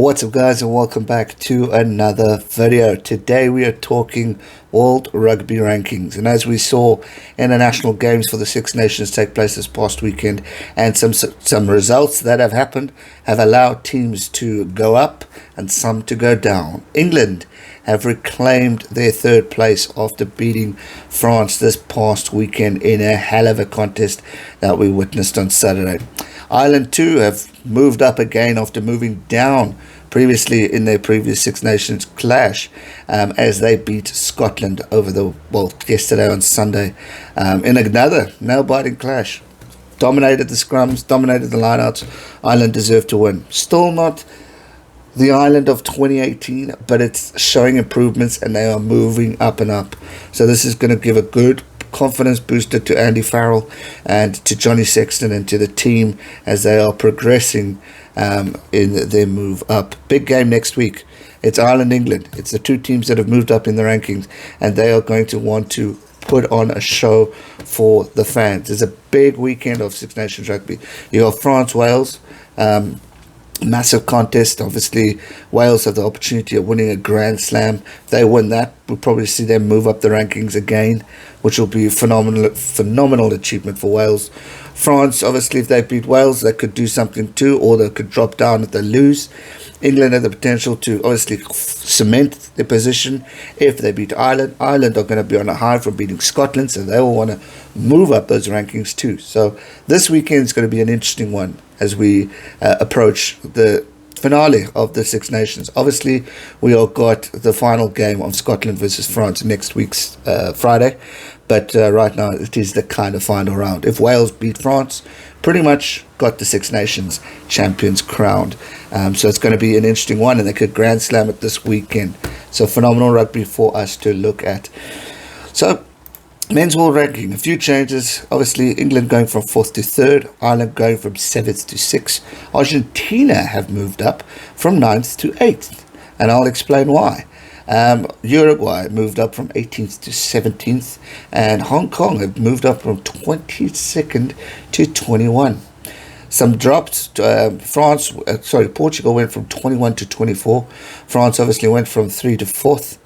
What's up guys, and welcome back to another video. Today we are talking World Rugby Rankings, and as we saw, international games for the Six Nations take place this past weekend, and some results that have happened have allowed teams to go up and some to go down. England have reclaimed their third place after beating France this past weekend in a hell of a contest that we witnessed on Saturday. Ireland too have moved up again after moving down previously in their previous Six Nations clash, as they beat Scotland yesterday on Sunday in another nail-biting clash. Dominated the scrums, dominated the lineouts. Ireland deserved to win. Still not the Ireland of 2018, but it's showing improvements and they are moving up and up. So this is going to give a good confidence booster to Andy Farrell and to Johnny Sexton and to the team as they are progressing in their move up. Big game next week. It's Ireland-England. It's the two teams that have moved up in the rankings, and they are going to want to put on a show for the fans. It's a big weekend of Six Nations rugby. You have France-Wales. Massive contest. Obviously, Wales have the opportunity of winning a Grand Slam. If they win that, we'll probably see them move up the rankings again, which will be a phenomenal achievement for Wales. France, obviously, if they beat Wales, they could do something too, or they could drop down if they lose. England have the potential to obviously cement their position if they beat Ireland. Ireland are going to be on a high from beating Scotland, so they will want to move up those rankings too. So this weekend is going to be an interesting one as we approach the finale of the Six Nations. Obviously, we all got the final game of Scotland versus France next week's Friday, but right now it is the kind of final round. If Wales beat France, pretty much got the Six Nations champions crowned. So it's going to be an interesting one, and they could Grand Slam it this weekend. So phenomenal rugby for us to look at. So men's world ranking, a few changes. Obviously, England going from 4th to 3rd, Ireland going from 7th to 6th. Argentina have moved up from 9th to 8th, and I'll explain why. Uruguay moved up from 18th to 17th, and Hong Kong have moved up from 22nd to 21. Some drops. Portugal went from 21 to 24. France obviously went from 3 to 4th.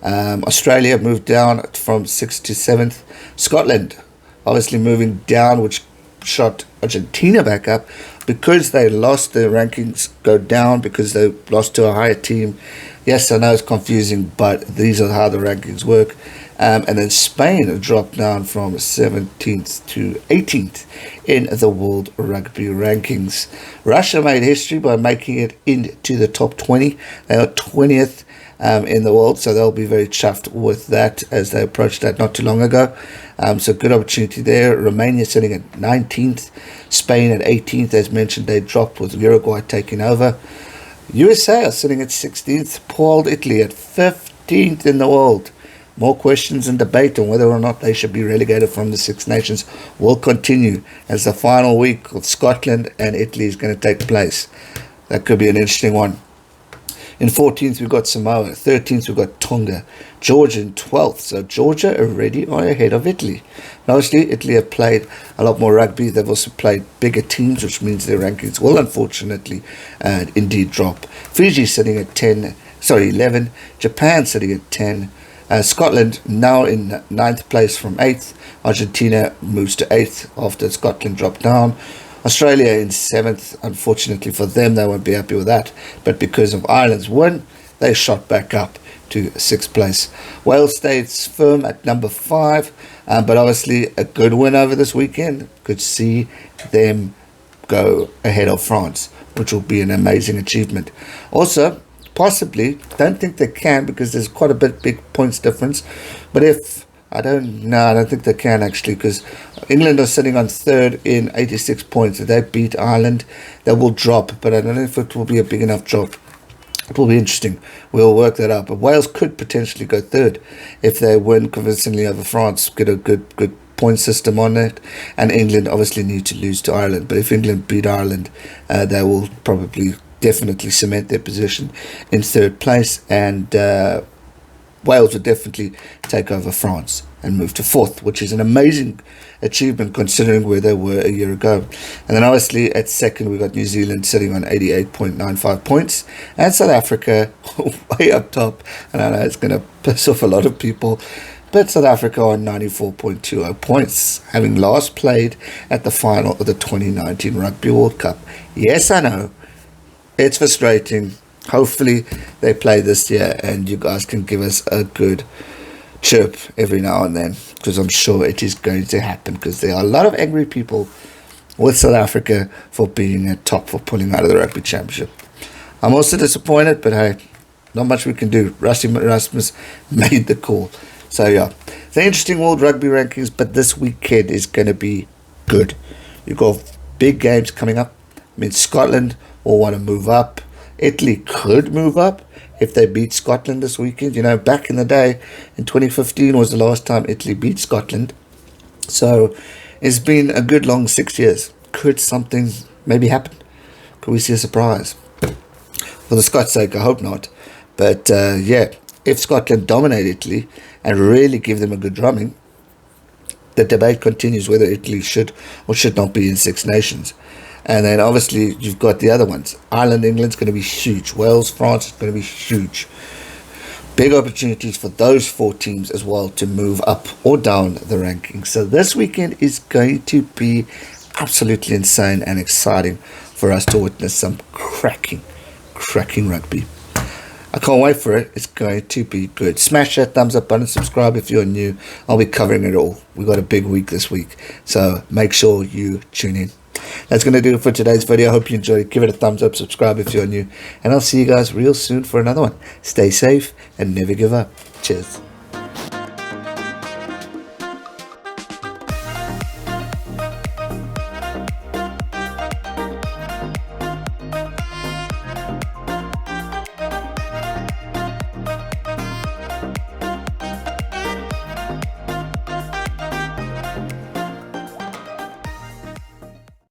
Australia moved down from 6th to 7th. Scotland obviously moving down, which shot Argentina back up because they lost. Their rankings go down because they lost to a higher team. Yes, I know it's confusing, but these are how the rankings work. And then Spain dropped down from 17th to 18th in the World Rugby Rankings. Russia made history by making it into the top 20. They are 20th in the world, so they'll be very chuffed with that as they approached that not too long ago. So good opportunity there. Romania sitting at 19th, Spain at 18th. As mentioned, they dropped with Uruguay taking over. USA are sitting at 16th, poor old Italy at 15th in the world. More questions and debate on whether or not they should be relegated from the Six Nations will continue as the final week of Scotland and Italy is going to take place. That could be an interesting one. In 14th, we've got Samoa. 13th, we've got Tonga. Georgia in 12th. So Georgia already are ahead of Italy. And obviously, Italy have played a lot more rugby. They've also played bigger teams, which means their rankings will unfortunately indeed drop. Fiji sitting at 11. Japan sitting at 10. Scotland now in 9th place from 8th. Argentina moves to 8th after Scotland dropped down. Australia in 7th. Unfortunately for them, they won't be happy with that. But because of Ireland's win, they shot back up to 6th place. Wales stays firm at number 5. But obviously a good win over this weekend could see them go ahead of France, which will be an amazing achievement. Also, possibly, don't think they can because there's quite a big points difference. But I don't think they can actually, because England are sitting on 3rd in 86 points. If they beat Ireland, they will drop, but I don't know if it will be a big enough drop. It will be interesting. We'll work that out. But Wales could potentially go 3rd if they win convincingly over France, get a good point system on it. And England obviously need to lose to Ireland. But if England beat Ireland, they will probably definitely cement their position in 3rd place and Wales would definitely take over France and move to 4th, which is an amazing achievement considering where they were a year ago. And then obviously at 2nd we got New Zealand sitting on 88.95 points, and South Africa way up top. And I know it's going to piss off a lot of people, but South Africa on 94.20 points, having last played at the final of the 2019 Rugby World Cup. Yes, I know, it's frustrating. Hopefully they play this year and you guys can give us a good chirp every now and then, because I'm sure it is going to happen, because there are a lot of angry people with South Africa for being at top, for pulling out of the Rugby Championship. I'm also disappointed, but hey, not much we can do. Rusty Rasmus made the call. So yeah, it's an interesting World Rugby rankings, but this weekend is going to be good. You've got big games coming up. I mean, Scotland will want to move up. Italy could move up if they beat Scotland this weekend. You know, back in the day, in 2015 was the last time Italy beat Scotland. So it's been a good long 6 years. Could something maybe happen? Could we see a surprise? For the Scots' sake, I hope not. But yeah, if Scotland dominate Italy and really give them a good drumming, the debate continues whether Italy should or should not be in Six Nations. And then obviously you've got the other ones. Ireland, England's going to be huge. Wales, France is going to be huge. Big opportunities for those 4 teams as well to move up or down the rankings. So this weekend is going to be absolutely insane and exciting for us to witness some cracking rugby. I can't wait for it. It's going to be good. Smash that thumbs up button, subscribe if you're new. I'll be covering it all. We've got a big week this week, so make sure you tune in. That's going to do it for today's video. I hope you enjoyed it. Give it a thumbs up, subscribe if you're new, and I'll see you guys real soon for another one. Stay safe and never give up. Cheers.